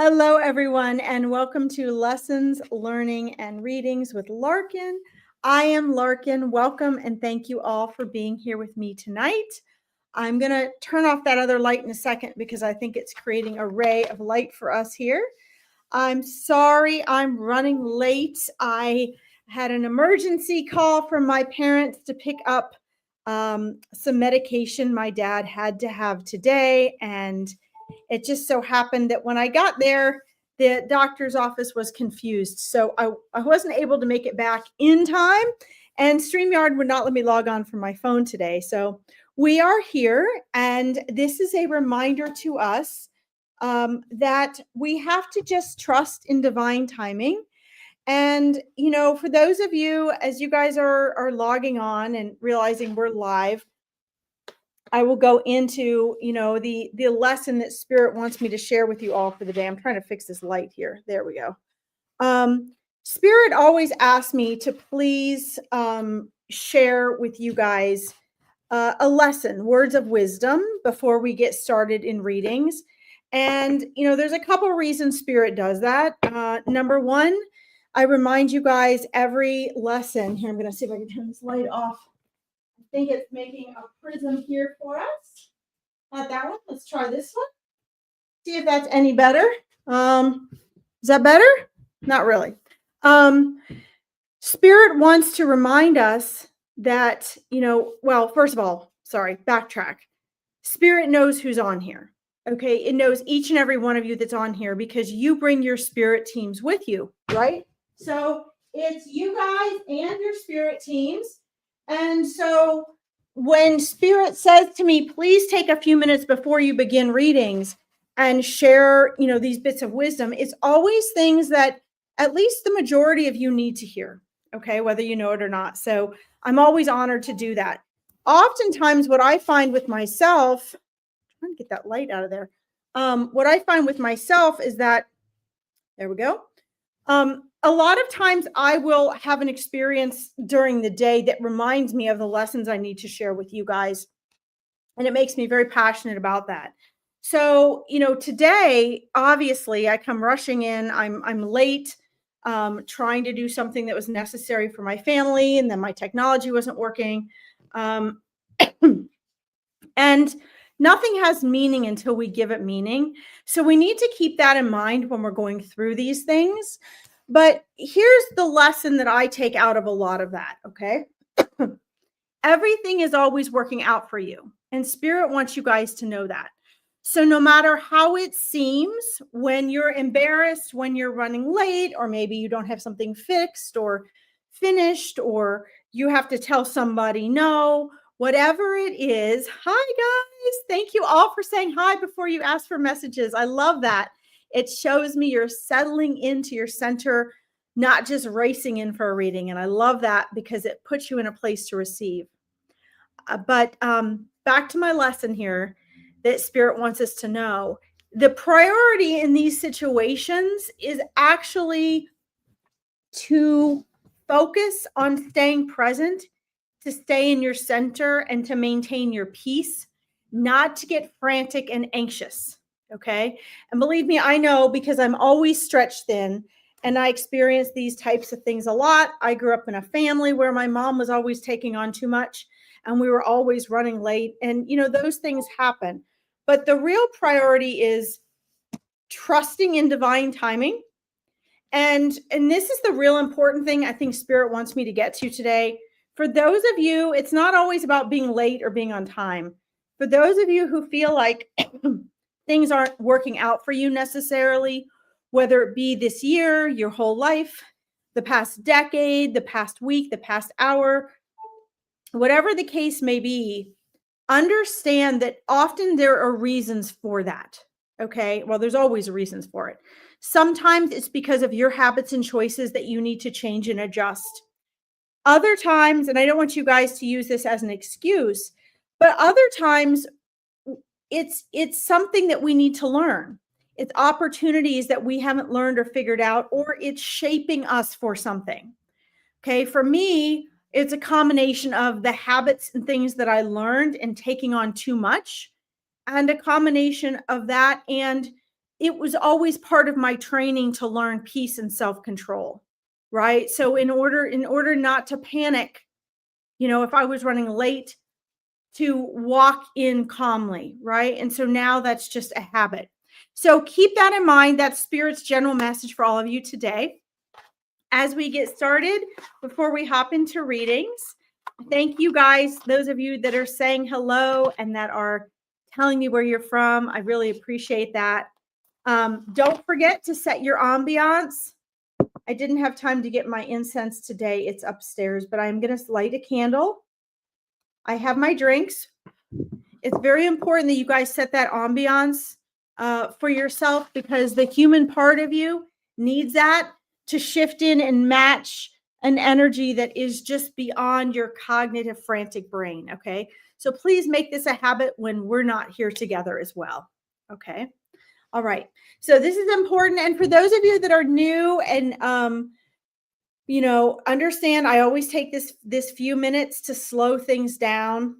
Hello, everyone, and welcome to Lessons, Learning, and Readings with Larkin. I am Larkin. Welcome, and thank you all for being here with me tonight. I'm going to turn off that other light in a second because I think it's creating a ray of light for us here. I'm sorry I'm running late. I had an emergency call from my parents to pick up some medication my dad had to have today, and it just so happened that when I got there, the doctor's office was confused. So I wasn't able to make it back in time, and StreamYard would not let me log on from my phone today. So we are here, and this is a reminder to us that we have to just trust in divine timing. And, for those of you, as you guys are logging on and realizing we're live, I will go into, the lesson that Spirit wants me to share with you all for the day. I'm trying to fix this light here. There we go. Spirit always asks me to please share with you guys a lesson, words of wisdom, before we get started in readings. And, there's a couple reasons Spirit does that. Number one, I remind you guys every lesson. Here, I'm going to see if I can turn this light off. I think it's making a prism here for us. Not that one. Let's try this one. See if that's any better. Is that better? Not really. Spirit wants to remind us that, first of all, backtrack. Spirit knows who's on here. Okay. It knows each and every one of you that's on here because you bring your spirit teams with you, right? So it's you guys and your spirit teams. And so when Spirit says to me, please take a few minutes before you begin readings and share, these bits of wisdom, it's always things that at least the majority of you need to hear, okay, whether you know it or not. So I'm always honored to do that. Oftentimes what I find with myself, I'm trying to get that light out of there. What I find with myself is that, there we go. A lot of times I will have an experience during the day that reminds me of the lessons I need to share with you guys. And it makes me very passionate about that. So, today, obviously I come rushing in, I'm late, trying to do something that was necessary for my family. And then my technology wasn't working. And nothing has meaning until we give it meaning. So we need to keep that in mind when we're going through these things. But here's the lesson that I take out of a lot of that, okay? Everything is always working out for you. And Spirit wants you guys to know that. So no matter how it seems, when you're embarrassed, when you're running late, or maybe you don't have something fixed or finished, or you have to tell somebody no, whatever it is. Hi, guys. Thank you all for saying hi before you ask for messages. I love that. It shows me you're settling into your center, not just racing in for a reading. And I love that because it puts you in a place to receive. But back to my lesson here that Spirit wants us to know. The priority in these situations is actually to focus on staying present, to stay in your center, and to maintain your peace, not to get frantic and anxious. Okay. And believe me, I know because I'm always stretched thin and I experience these types of things a lot. I grew up in a family where my mom was always taking on too much and we were always running late. And, those things happen. But the real priority is trusting in divine timing. And this is the real important thing I think Spirit wants me to get to today. For those of you, it's not always about being late or being on time. For those of you who feel like things aren't working out for you necessarily, whether it be this year, your whole life, the past decade, the past week, the past hour, whatever the case may be, understand that often there are reasons for that. Okay. Well, there's always reasons for it. Sometimes it's because of your habits and choices that you need to change and adjust. Other times, and I don't want you guys to use this as an excuse, but other times it's something that we need to learn. It's opportunities that we haven't learned or figured out, or it's shaping us for something. Okay. For me, it's a combination of the habits and things that I learned and taking on too much, and a combination of that and it was always part of my training to learn peace and self-control, right? So in order not to panic, if I was running late, to walk in calmly, right? And so now that's just a habit. So keep that in mind. That's Spirit's general message for all of you today. As we get started, before we hop into readings, thank you guys, those of you that are saying hello and that are telling me where you're from. I really appreciate that. Don't forget to set your ambiance. I didn't have time to get my incense today. It's upstairs, but I'm going to light a candle. I have my drinks. It's very important that you guys set that ambiance for yourself, because the human part of you needs that to shift in and match an energy that is just beyond your cognitive frantic brain. Okay. So please make this a habit when we're not here together as well. Okay. All right. So this is important. And for those of you that are new and, understand, I always take this few minutes to slow things down,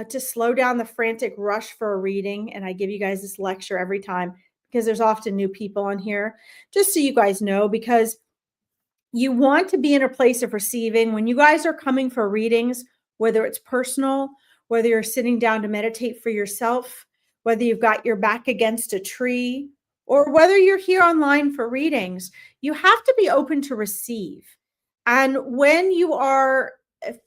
to slow down the frantic rush for a reading. And I give you guys this lecture every time because there's often new people on here, just so you guys know, because you want to be in a place of receiving. When you guys are coming for readings, whether it's personal, whether you're sitting down to meditate for yourself, whether you've got your back against a tree, or whether you're here online for readings, you have to be open to receive. And when you are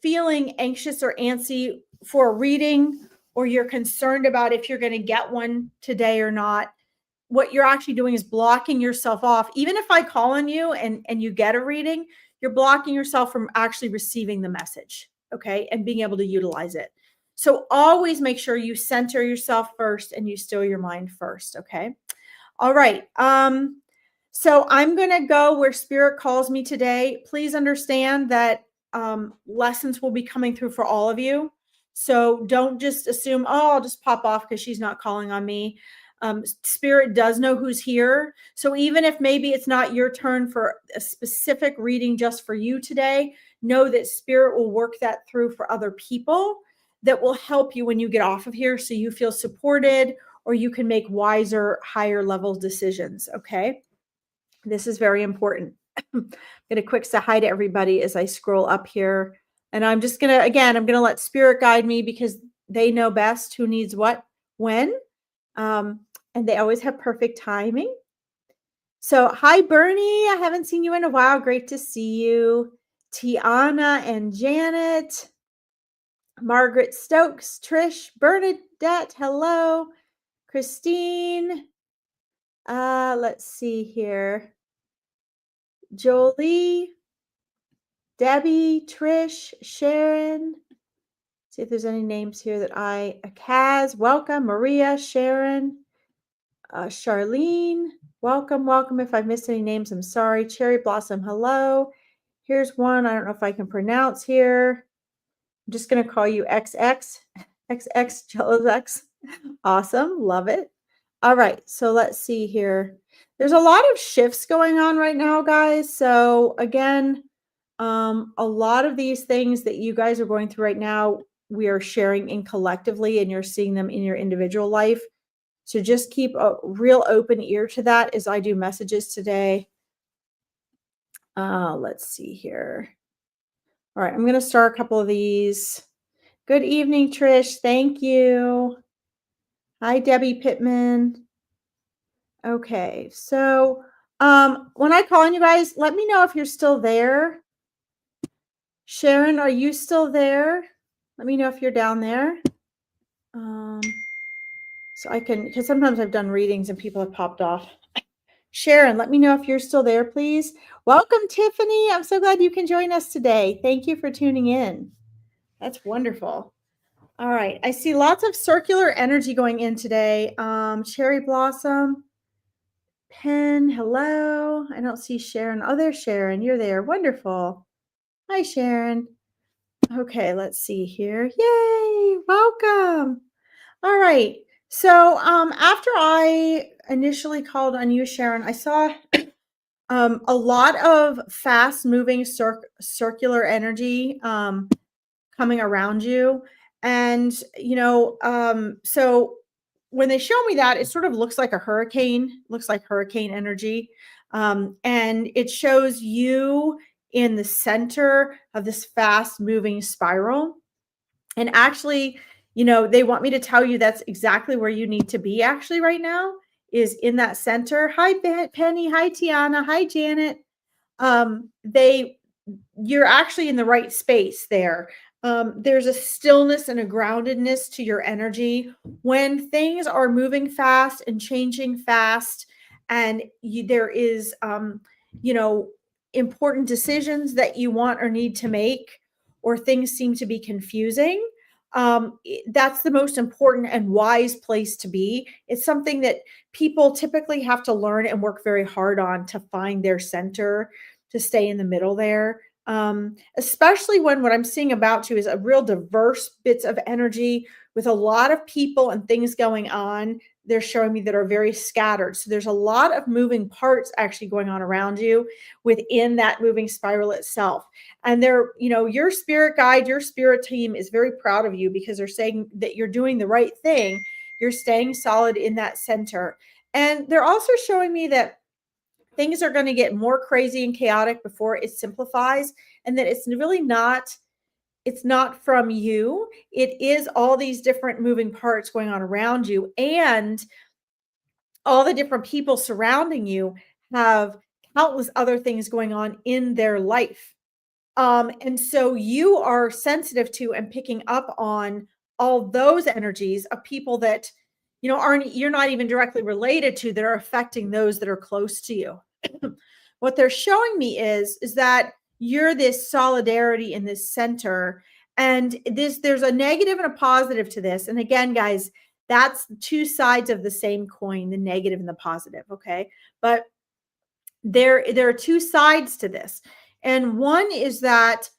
feeling anxious or antsy for a reading, or you're concerned about if you're going to get one today or not, what you're actually doing is blocking yourself off. Even if I call on you and you get a reading, you're blocking yourself from actually receiving the message, okay, and being able to utilize it. So always make sure you center yourself first and you still your mind first, okay? All right. So I'm going to go where Spirit calls me today. Please understand that lessons will be coming through for all of you. So don't just assume, oh, I'll just pop off because she's not calling on me. Spirit does know who's here. So even if maybe it's not your turn for a specific reading just for you today, know that Spirit will work that through for other people that will help you when you get off of here, so you feel supported or you can make wiser, higher level decisions. Okay. This is very important. I'm going to quick say hi to everybody as I scroll up here. And I'm just going to, again, I'm going to let Spirit guide me because they know best who needs what, when. And they always have perfect timing. So hi, Bernie. I haven't seen you in a while. Great to see you. Tiana and Janet. Margaret Stokes, Trish, Bernadette, hello. Christine. Let's see here. Jolie, Debbie, Trish, Sharon. See if there's any names here that Kaz, welcome. Maria, Sharon, Charlene, welcome. If I've missed any names, I'm sorry. Cherry Blossom, hello. Here's one I don't know if I can pronounce here. I'm just going to call you XX, XX, Jello's X. Awesome, love it. All right, so let's see here. There's a lot of shifts going on right now, guys. So again, a lot of these things that you guys are going through right now, we are sharing in collectively, and you're seeing them in your individual life. So just keep a real open ear to that as I do messages today. Let's see here. All right, I'm going to start a couple of these. Good evening, Trish. Thank you. Hi, Debbie Pittman. Okay, so when I call on you guys, let me know if you're still there. Sharon, are you still there? Let me know if you're down there. So I can, because sometimes I've done readings and people have popped off. Sharon, let me know if you're still there, please. Welcome, Tiffany. I'm so glad you can join us today. Thank you for tuning in. That's wonderful. All right. I see lots of circular energy going in today. Cherry Blossom. Pen, hello. I don't see Sharon. Oh, there's Sharon. You're there. Wonderful. Hi, Sharon. Okay, let's see here. Yay. Welcome. All right. So after I initially called on you, Sharon, I saw a lot of fast moving circular energy coming around you. And, so when they show me that, it sort of looks like a hurricane, looks like hurricane energy. And it shows you in the center of this fast moving spiral. And actually, they want me to tell you that's exactly where you need to be actually right now, is in that center. Hi, Penny. Hi, Tiana. Hi, Janet. You're actually in the right space there. There's a stillness and a groundedness to your energy when things are moving fast and changing fast, and there is important decisions that you want or need to make, or things seem to be confusing. That's the most important and wise place to be. It's something that people typically have to learn and work very hard on to find their center, to stay in the middle there. Especially when what I'm seeing about you is a real diverse bits of energy with a lot of people and things going on. They're showing me that are very scattered. So there's a lot of moving parts actually going on around you within that moving spiral itself. And your spirit guide, your spirit team is very proud of you because they're saying that you're doing the right thing. You're staying solid in that center. And they're also showing me that things are going to get more crazy and chaotic before it simplifies, and that it's not from you. It is all these different moving parts going on around you, and all the different people surrounding you have countless other things going on in their life. And so you are sensitive to and picking up on all those energies of people that you're not even directly related to, that are affecting those that are close to you. What they're showing me is that you're this solidarity in this center, and there's a negative and a positive to this. And again, guys, that's two sides of the same coin, the negative and the positive. Okay. But there are two sides to this. And one is that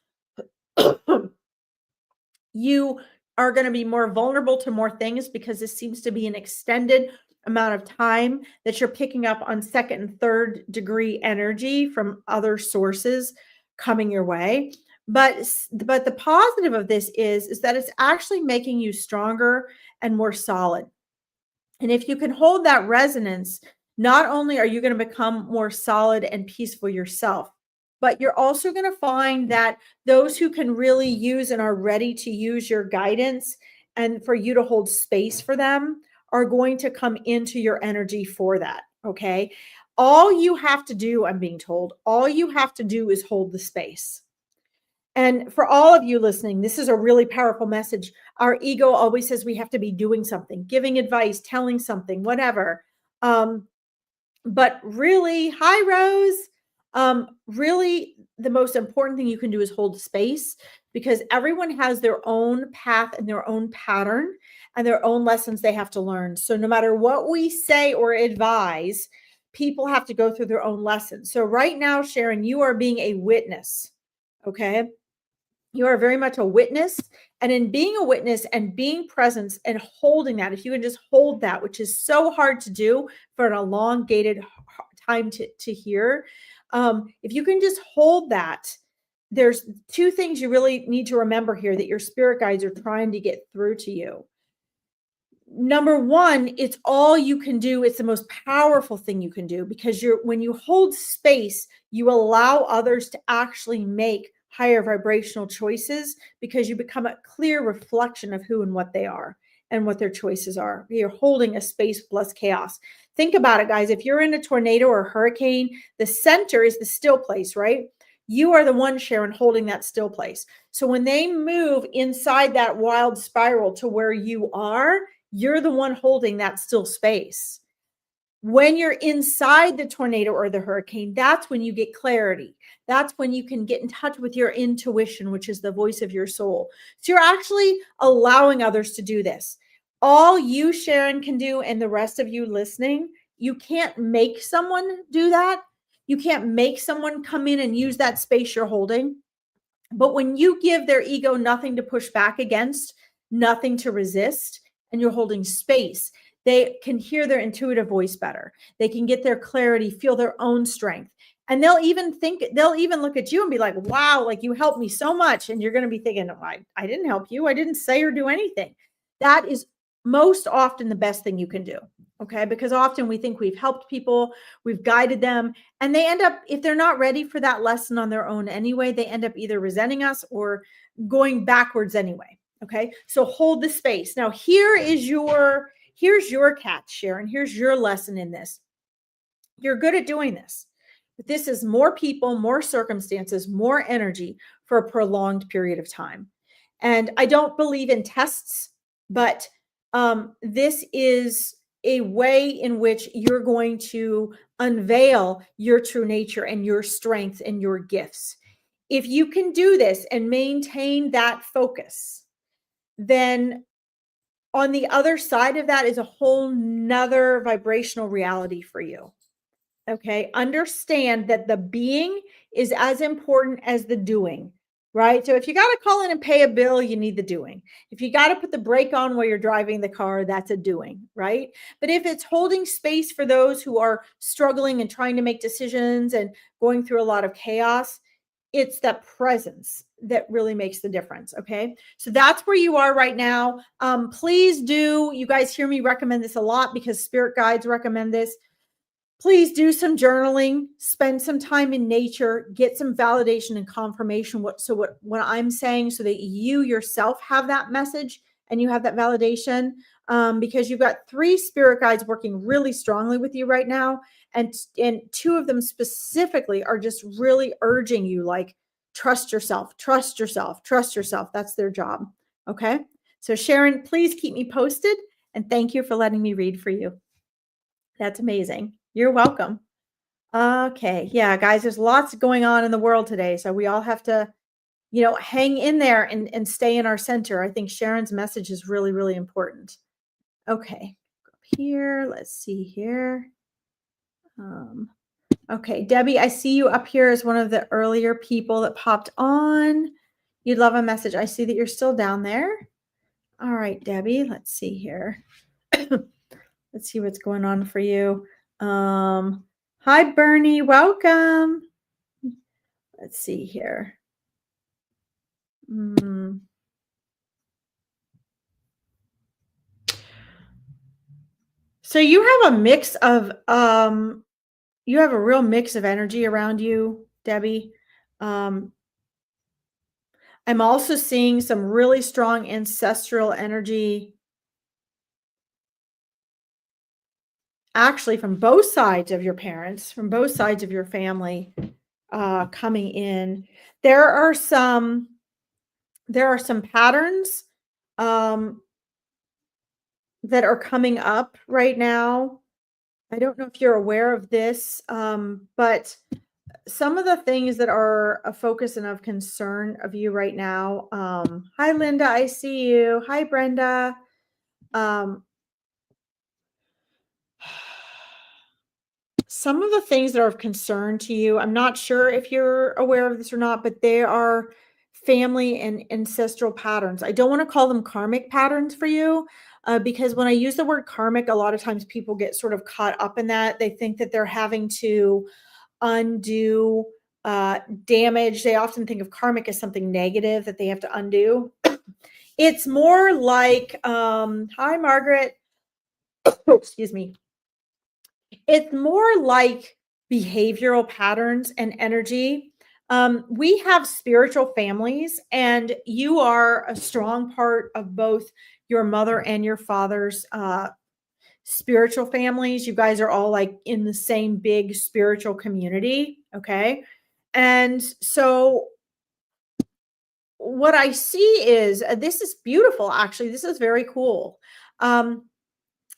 you are going to be more vulnerable to more things, because this seems to be an extended amount of time that you're picking up on second and third degree energy from other sources coming your way. But the positive of this is that it's actually making you stronger and more solid. And if you can hold that resonance, not only are you going to become more solid and peaceful yourself, but you're also going to find that those who can really use and are ready to use your guidance and for you to hold space for them are going to come into your energy for that. Okay. All you have to do, I'm being told, all you have to do is hold the space. And for all of you listening, this is a really powerful message. Our ego always says we have to be doing something, giving advice, telling something, whatever. But really, hi, Rose. Really, the most important thing you can do is hold space, because everyone has their own path and their own pattern and their own lessons they have to learn. So no matter what we say or advise, people have to go through their own lessons. So right now, Sharon, you are being a witness. Okay. You are very much a witness. And in being a witness and being present and holding that, if you can just hold that, which is so hard to do for an elongated time to hear, if you can just hold that, there's two things you really need to remember here that your spirit guides are trying to get through to you. Number one, it's all you can do. It's the most powerful thing you can do, because when you hold space, you allow others to actually make higher vibrational choices, because you become a clear reflection of who and what they are and what their choices are. You're holding a space with less chaos. Think about it, guys. If you're in a tornado or a hurricane, the center is the still place, right? You are the one, Sharon, holding that still place. So when they move inside that wild spiral to where you are, you're the one holding that still space. When you're inside the tornado or the hurricane, that's when you get clarity. That's when you can get in touch with your intuition, which is the voice of your soul. So you're actually allowing others to do this. All you, Sharon, can do, and the rest of you listening, you can't make someone do that. You can't make someone come in and use that space you're holding. But when you give their ego nothing to push back against, nothing to resist, and you're holding space, they can hear their intuitive voice better. They can get their clarity, feel their own strength. And they'll even look at you and be like, wow, like you helped me so much. And you're going to be thinking, I didn't help you. I didn't say or do anything. That is most often the best thing you can do. Okay. Because often we think we've helped people, we've guided them, and they end up, if they're not ready for that lesson on their own anyway, they end up either resenting us or going backwards anyway. Okay. So hold the space. Now, here's your catch, Sharon. Here's your lesson in this. You're good at doing this, but this is more people, more circumstances, more energy for a prolonged period of time. And I don't believe in tests, but this is a way in which you're going to unveil your true nature and your strengths and your gifts. If you can do this and maintain that focus, then on the other side of that is a whole nother vibrational reality for you. Okay. Understand that the being is as important as the doing, right? So if you got to call in and pay a bill, you need the doing. If you got to put the brake on while you're driving the car, that's a doing, right? But if it's holding space for those who are struggling and trying to make decisions and going through a lot of chaos, it's that presence that really makes the difference. Okay. So that's where you are right now. Please do. You guys hear me recommend this a lot because spirit guides recommend this. Please do some journaling, spend some time in nature, get some validation and confirmation what I'm saying, so that you yourself have that message and you have that validation, because you've got 3 spirit guides working really strongly with you right now. And 2 of them specifically are just really urging you, like, trust yourself, trust yourself, trust yourself. That's their job. Okay. So Sharon, please keep me posted, and thank you for letting me read for you. That's amazing. You're welcome. Okay. Yeah, guys, there's lots going on in the world today. So we all have to, hang in there and stay in our center. I think Sharon's message is really, really important. Okay. Go up here. Let's see here. Okay. Debbie, I see you up here as one of the earlier people that popped on. You'd love a message. I see that you're still down there. All right, Debbie, let's see here. Let's see what's going on for you. Hi, Bernie. Welcome. Let's see here. So you have a mix of, you have a real mix of energy around you, Debbie. I'm also seeing some really strong ancestral energy, actually from both sides of your parents, from both sides of your family, coming in. There are some patterns that are coming up right now. I don't know if you're aware of this, but some of the things that are a focus and of concern of you right now. Hi, Linda. I see you. Hi, Brenda. Some of the things that are of concern to you, I'm not sure if you're aware of this or not, but they are family and ancestral patterns. I don't want to call them karmic patterns for you, because when I use the word karmic, a lot of times people get sort of caught up in that. They think that they're having to undo damage. They often think of karmic as something negative that they have to undo. It's more like, hi, Margaret. Excuse me. It's more like behavioral patterns and energy. We have spiritual families, and you are a strong part of both your mother and your father's spiritual families. You guys are all like in the same big spiritual community. Okay. And so what I see is, this is beautiful. Actually, this is very cool.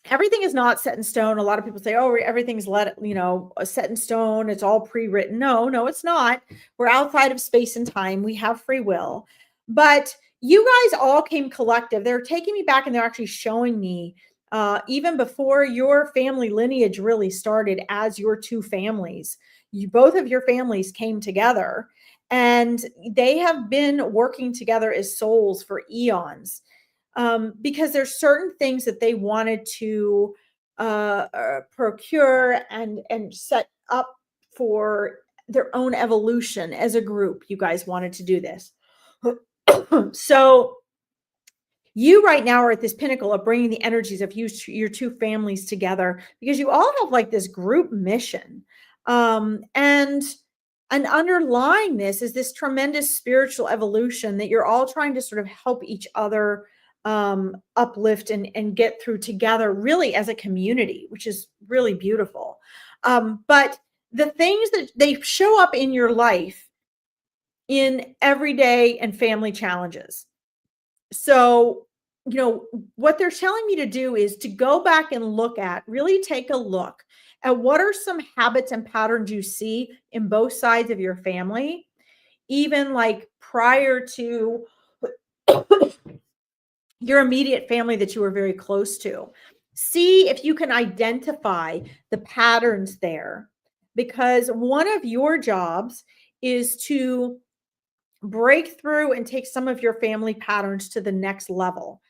Everything is not set in stone. A lot of people say, oh, everything's set in stone. It's all pre-written. No, it's not. We're outside of space and time. We have free will. But you guys all came collective. They're taking me back, and they're actually showing me, even before your family lineage really started as your 2 families, both of your families came together, and they have been working together as souls for eons. Because there's certain things that they wanted to procure and set up for their own evolution as a group. You guys wanted to do this. So You right now are at this pinnacle of bringing the energies of your two families together, because you all have like this group mission. And underlying this is this tremendous spiritual evolution that you're all trying to sort of help each other uplift and get through together, really as a community, which is really beautiful. But the things that they show up in your life in everyday and family challenges. So, what they're telling me to do is to go back and really take a look at what are some habits and patterns you see in both sides of your family, even like prior to your immediate family that you were very close to. See if you can identify the patterns there, because one of your jobs is to break through and take some of your family patterns to the next level.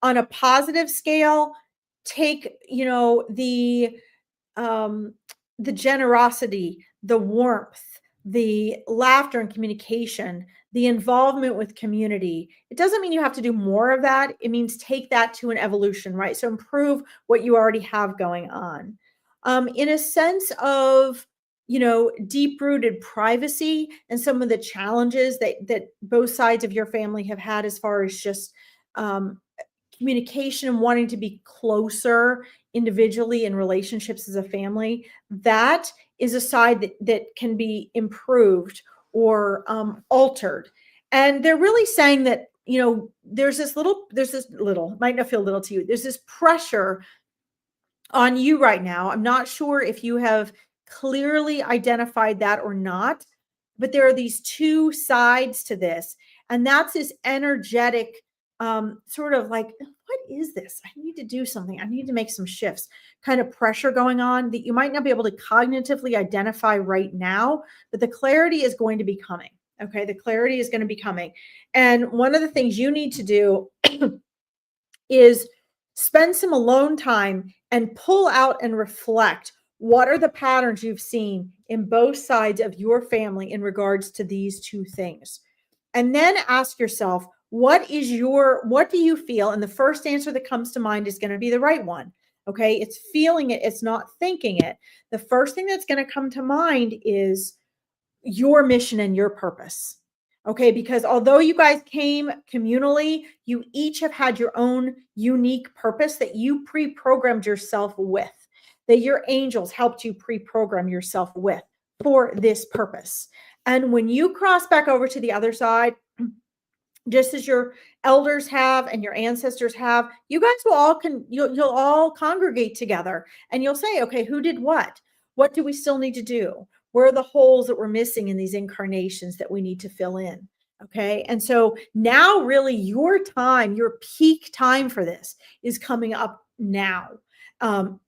On a positive scale, take, um, the generosity, the warmth, the laughter and communication, the involvement with community. It doesn't mean you have to do more of that. It means take that to an evolution, right? So improve what you already have going on. In a sense of, deep rooted privacy and some of the challenges that both sides of your family have had, as far as just communication and wanting to be closer individually in relationships as a family, that is a side that can be improved or altered. And they're really saying that, there's this little, might not feel little to you, there's this pressure on you right now. I'm not sure if you have clearly identified that or not, but there are these two sides to this. And that's this energetic, sort of like, what is this? I need to do something. I need to make some shifts, kind of pressure going on that you might not be able to cognitively identify right now, but the clarity is going to be coming. Okay. The clarity is going to be coming. And one of the things you need to do is spend some alone time and pull out and reflect. What are the patterns you've seen in both sides of your family in regards to these two things? And then ask yourself, what do you feel? And the first answer that comes to mind is going to be the right one. Okay. It's feeling it. It's not thinking it. The first thing that's going to come to mind is your mission and your purpose. Okay. Because although you guys came communally, you each have had your own unique purpose that you pre-programmed yourself with, that your angels helped you pre-program yourself with for this purpose. And when you cross back over to the other side, just as your elders have and your ancestors have, you guys will all you'll all congregate together, and you'll say, okay, who did what? What do we still need to do? Where are the holes that we're missing in these incarnations that we need to fill in? Okay. And so now really your time, your peak time for this is coming up now.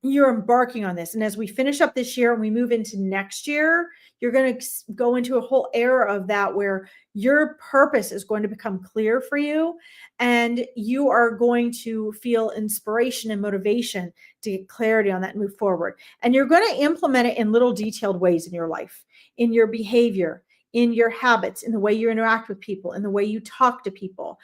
You're embarking on this. And as we finish up this year and we move into next year, you're going to go into a whole era of that where your purpose is going to become clear for you, and you are going to feel inspiration and motivation to get clarity on that and move forward. And you're going to implement it in little detailed ways in your life, in your behavior, in your habits, in the way you interact with people, in the way you talk to people,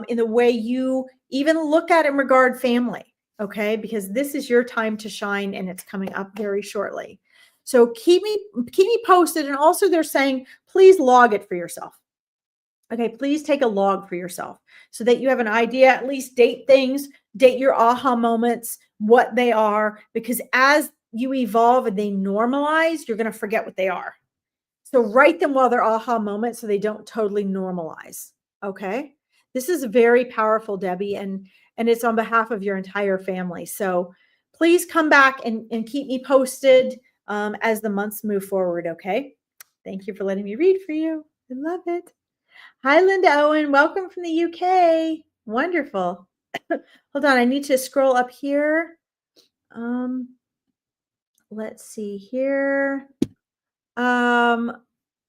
in the way you even look at and regard family. Okay. Because this is your time to shine, and it's coming up very shortly. So keep me posted. And also they're saying, please log it for yourself. Okay. Please take a log for yourself so that you have an idea, at least date things, date your aha moments, what they are, because as you evolve and they normalize, you're going to forget what they are. So write them while they're aha moments so they don't totally normalize. Okay. This is very powerful, Debbie, and it's on behalf of your entire family. So please come back and keep me posted as the months move forward. Okay. Thank you for letting me read for you. I love it. Hi, Linda Owen. Welcome from the UK. Wonderful. Hold on. I need to scroll up here. Let's see here.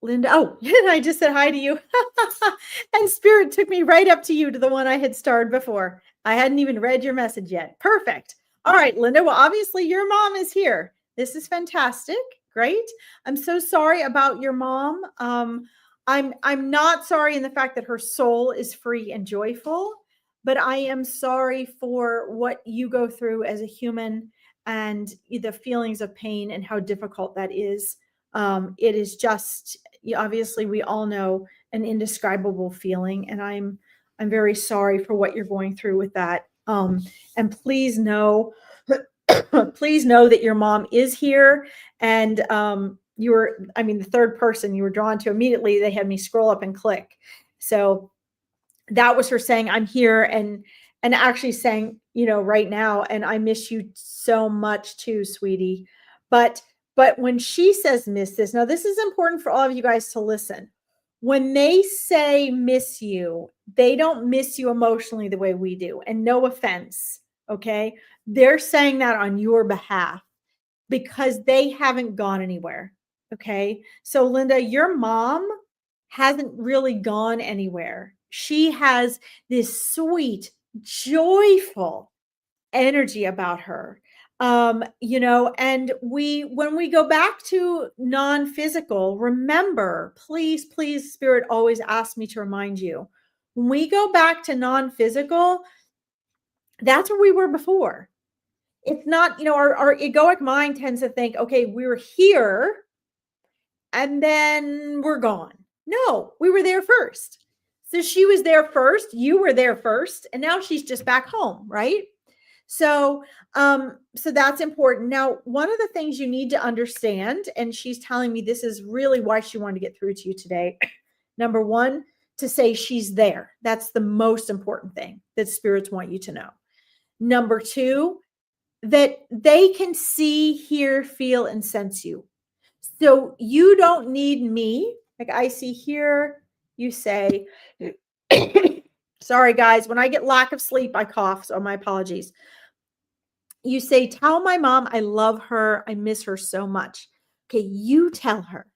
Linda, oh, I just said hi to you. And Spirit took me right up to you, to the one I had starred before. I hadn't even read your message yet. Perfect. All right, Linda. Well, obviously your mom is here. This is fantastic. Great. I'm so sorry about your mom. I'm not sorry in the fact that her soul is free and joyful, but I am sorry for what you go through as a human and the feelings of pain and how difficult that is. It is just, obviously, we all know, an indescribable feeling, and I'm very sorry for what you're going through with that. And please know, please know that your mom is here, and you were, I mean, the third person you were drawn to immediately. They had me scroll up and click. So that was her saying, I'm here, and actually saying, right now, and I miss you so much too, sweetie. But when she says miss this, now this is important for all of you guys to listen. When they say miss you, they don't miss you emotionally the way we do. And no offense, okay? They're saying that on your behalf because they haven't gone anywhere. Okay. So, Linda, your mom hasn't really gone anywhere. She has this sweet, joyful energy about her. And when we go back to non-physical, remember, please, Spirit always asks me to remind you, when we go back to non-physical, that's where we were before. It's not, our egoic mind tends to think, okay, we're here and then we're gone. No, we were there first. So she was there first, you were there first, and now she's just back home, right? So that's important. Now, one of the things you need to understand, and she's telling me this is really why she wanted to get through to you today. Number one, to say she's there. That's the most important thing that spirits want you to know. Number two, that they can see, hear, feel, and sense you. So you don't need me. Like I see here, you say, sorry guys, when I get lack of sleep, I cough. So my apologies. You say, tell my mom I love her. I miss her so much. Okay, you tell her.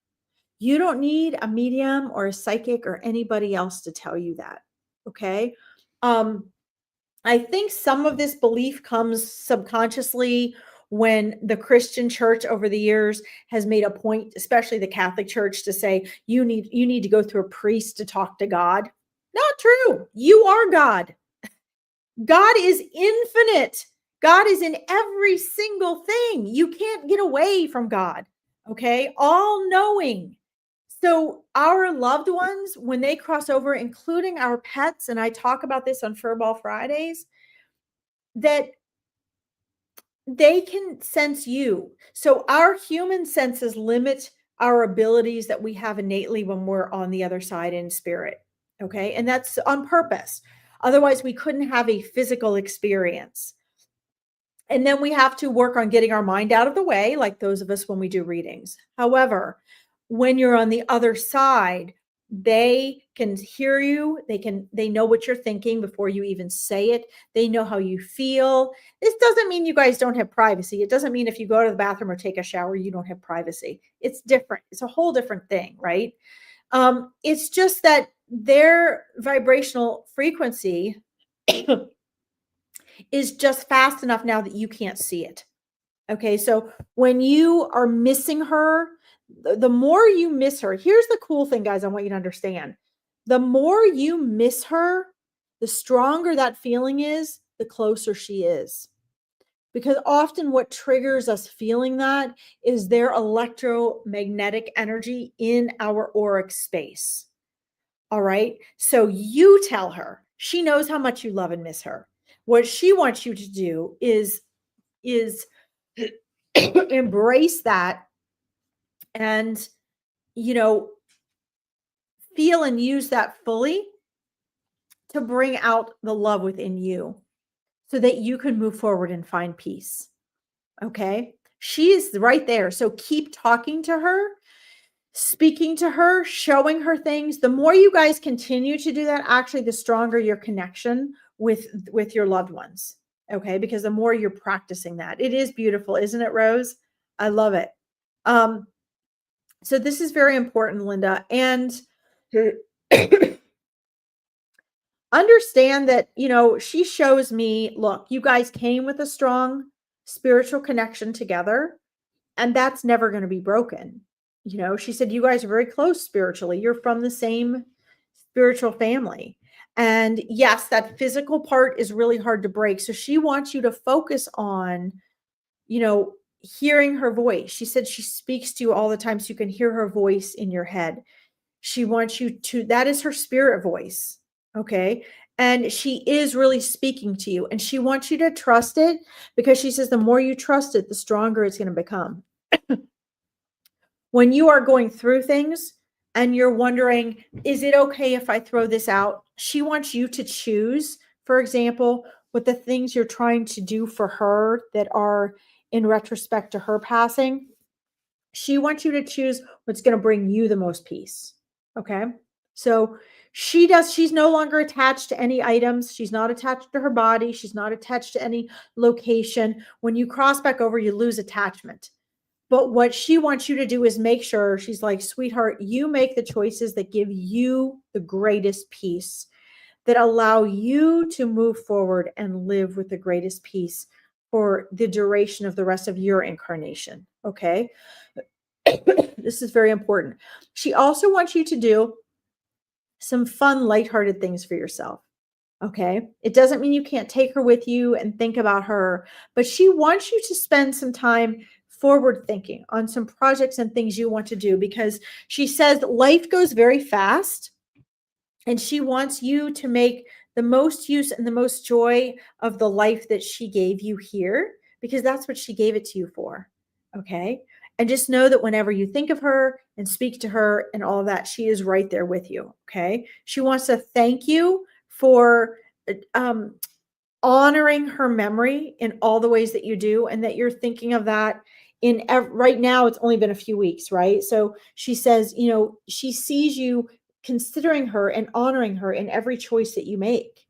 You don't need a medium or a psychic or anybody else to tell you that. Okay. I think some of this belief comes subconsciously when the Christian church over the years has made a point, especially the Catholic Church, to say you need to go through a priest to talk to God. Not true. You are God. God is infinite. God is in every single thing. You can't get away from God. Okay. All knowing. So our loved ones, when they cross over, including our pets, and I talk about this on Furball Fridays, that they can sense you. So our human senses limit our abilities that we have innately when we're on the other side in spirit. Okay. And that's on purpose. Otherwise, we couldn't have a physical experience. And then we have to work on getting our mind out of the way, like those of us when we do readings. However, when you're on the other side, they can hear you. They know what you're thinking before you even say it. They know how you feel. This doesn't mean you guys don't have privacy. It doesn't mean if you go to the bathroom or take a shower, you don't have privacy. It's different. It's a whole different thing, right? It's just that their vibrational frequency is just fast enough now that you can't see it. Okay, so when you are missing her, the more you miss her, here's the cool thing, guys, I want you to understand. The more you miss her, the stronger that feeling is, the closer she is. Because often what triggers us feeling that is their electromagnetic energy in our auric space. All right, so you tell her, she knows how much you love and miss her. What she wants you to do is embrace that and, feel and use that fully to bring out the love within you so that you can move forward and find peace. Okay. She is right there. So keep talking to her, speaking to her, showing her things. The more you guys continue to do that, actually, the stronger your connection with your loved ones. Okay. Because the more you're practicing that, it is beautiful. Isn't it, Rose? I love it. So this is very important, Linda. And understand that, she shows me, look, you guys came with a strong spiritual connection together, and that's never going to be broken. She said, you guys are very close spiritually. You're from the same spiritual family. And yes, that physical part is really hard to break. So she wants you to focus on, hearing her voice. She said she speaks to you all the time, so you can hear her voice in your head. She wants you to, that is her spirit voice. Okay. And she is really speaking to you, and she wants you to trust it, because she says the more you trust it, the stronger it's going to become. When you are going through things and you're wondering, is it okay if I throw this out? She wants you to choose, for example, what the things you're trying to do for her that are in retrospect to her passing. She wants you to choose what's going to bring you the most peace. Okay. So she's no longer attached to any items. She's not attached to her body. She's not attached to any location. When you cross back over, you lose attachment. But what she wants you to do is make sure, she's like, sweetheart, you make the choices that give you the greatest peace, that allow you to move forward and live with the greatest peace for the duration of the rest of your incarnation. Okay. This is very important. She also wants you to do some fun, lighthearted things for yourself. Okay. It doesn't mean you can't take her with you and think about her, but she wants you to spend some time forward thinking on some projects and things you want to do, because she says life goes very fast, and she wants you to make the most use and the most joy of the life that she gave you here, because that's what she gave it to you for. Okay. And just know that whenever you think of her and speak to her and all of that, she is right there with you. Okay. She wants to thank you for honoring her memory in all the ways that you do, and that you're thinking of that right now. It's only been a few weeks, right? So she says, she sees you considering her and honoring her in every choice that you make.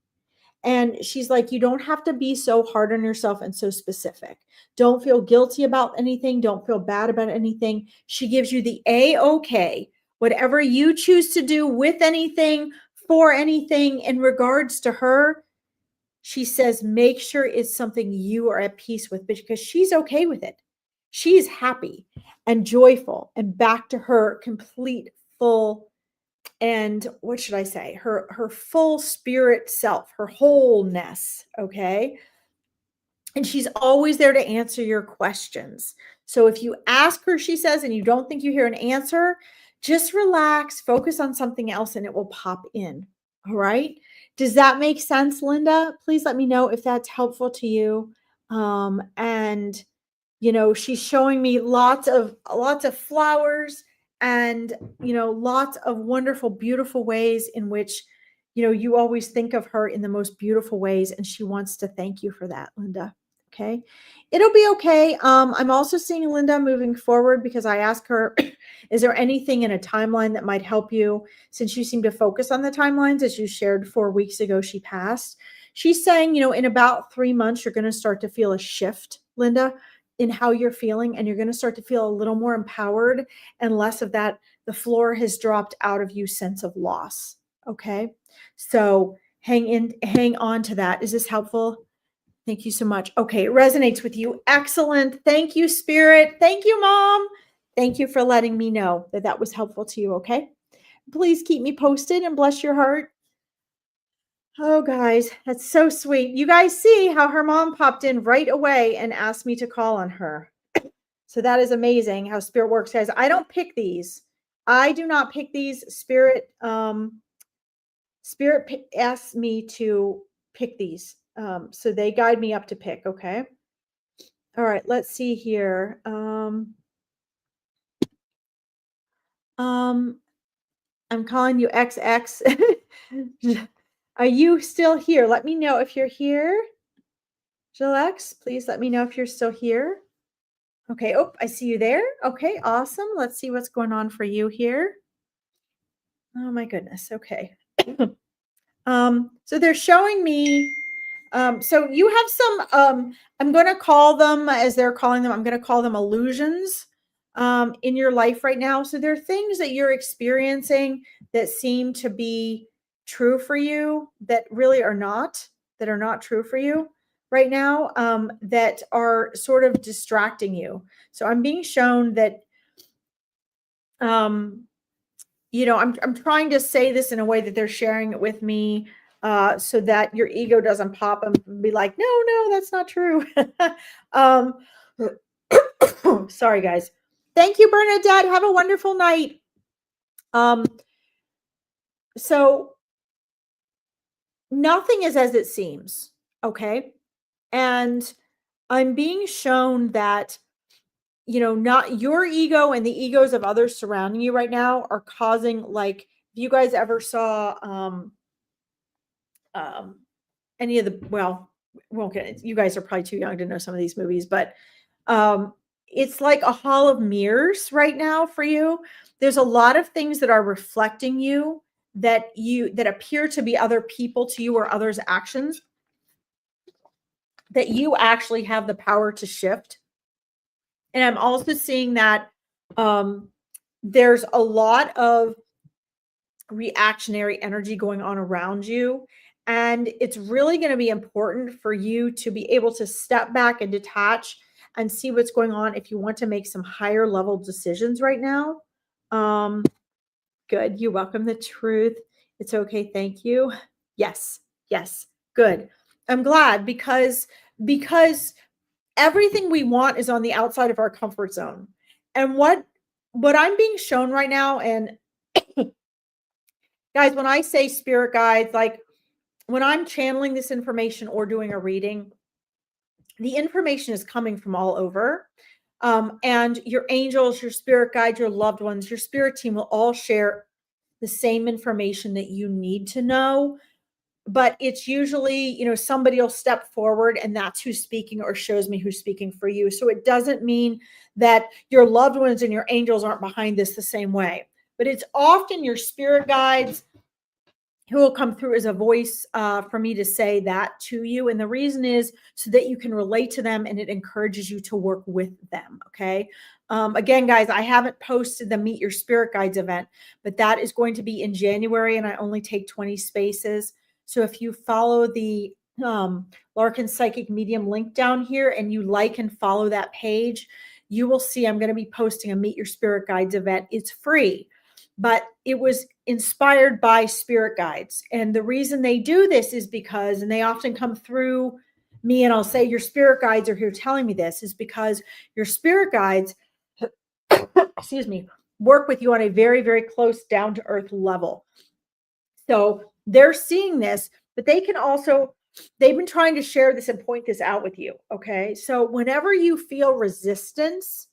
And she's like, you don't have to be so hard on yourself and so specific. Don't feel guilty about anything. Don't feel bad about anything. She gives you the A-OK. Whatever you choose to do with anything, for anything in regards to her, she says, make sure it's something you are at peace with, because she's okay with it. She's happy and joyful and back to her complete, full, and what should I say? Her full spirit self, her wholeness. Okay. And she's always there to answer your questions. So if you ask her, she says, and you don't think you hear an answer, just relax, focus on something else, and it will pop in. All right. Does that make sense, Linda? Please let me know if that's helpful to you. And she's showing me lots of flowers, and lots of wonderful, beautiful ways in which you always think of her in the most beautiful ways, and she wants to thank you for that, Linda. Okay. It'll be okay. I'm also seeing Linda moving forward, because I asked her, is there anything in a timeline that might help you, since you seem to focus on the timelines, as you shared 4 weeks ago she passed. She's saying, in about 3 months, you're going to start to feel a shift, Linda, in how you're feeling, and you're going to start to feel a little more empowered and less of that the floor has dropped out of you sense of loss. Okay. So hang on to that. Is this helpful? Thank you so much. Okay. It resonates with you. Excellent. Thank you, Spirit. Thank you, Mom. Thank you for letting me know that that was helpful to you. Okay. Please keep me posted, and bless your heart. Oh, guys, that's so sweet. You guys see how her mom popped in right away and asked me to call on her. So that is amazing how Spirit works, guys. I don't pick these. I do not pick these. Spirit asks me to pick these. So they guide me up to pick. Okay. All right. Let's see here. I'm calling you XX. Are you still here? Let me know if you're here. Jilex, please let me know if you're still here. Okay. Oh, I see you there. Okay. Awesome. Let's see what's going on for you here. Oh my goodness. Okay. So they're showing me, so you have some, I'm going to call them, as they're calling them, I'm going to call them illusions, in your life right now. So there are things that you're experiencing that seem to be true for you that really are not, true for you right now, that are sort of distracting you. So I'm being shown that, I'm trying to say this in a way that they're sharing it with me. so that your ego doesn't pop and be like, no, that's not true. um, sorry, guys. Thank you, Bernadette. Have a wonderful night. So nothing is as it seems. Okay. And I'm being shown that, not your ego and the egos of others surrounding you right now are causing, like, if you guys ever saw um, any of the, well, we won't get it. You guys are probably too young to know some of these movies, but it's like a hall of mirrors right now for you. There's a lot of things that are reflecting you that appear to be other people to you or others' actions that you actually have the power to shift. And I'm also seeing that there's a lot of reactionary energy going on around you. And it's really going to be important for you to be able to step back and detach and see what's going on if you want to make some higher level decisions right now. Good. You welcome the truth. It's okay. Thank you. Yes. Yes. Good. I'm glad because everything we want is on the outside of our comfort zone. And what I'm being shown right now, and guys, when I say spirit guides, like when I'm channeling this information or doing a reading, the information is coming from all over. And your angels, your spirit guides, your loved ones, your spirit team will all share the same information that you need to know. But it's usually, somebody will step forward and that's who's speaking or shows me who's speaking for you. So it doesn't mean that your loved ones and your angels aren't behind this the same way, but it's often your spirit guides who will come through as a voice for me to say that to you. And the reason is so that you can relate to them and it encourages you to work with them. Okay. Again, guys, I haven't posted the Meet Your Spirit Guides event, but that is going to be in January and I only take 20 spaces. So if you follow the Larkin Psychic Medium link down here and you like and follow that page, you will see I'm going to be posting a Meet Your Spirit Guides event. It's free, but it was inspired by spirit guides. And the reason they do this is because, and they often come through me and I'll say, your spirit guides are here telling me this, is because your spirit guides, excuse me, work with you on a very, very close down to earth level. So they're seeing this, but they can also, they've been trying to share this and point this out with you. Okay. So whenever you feel resistance,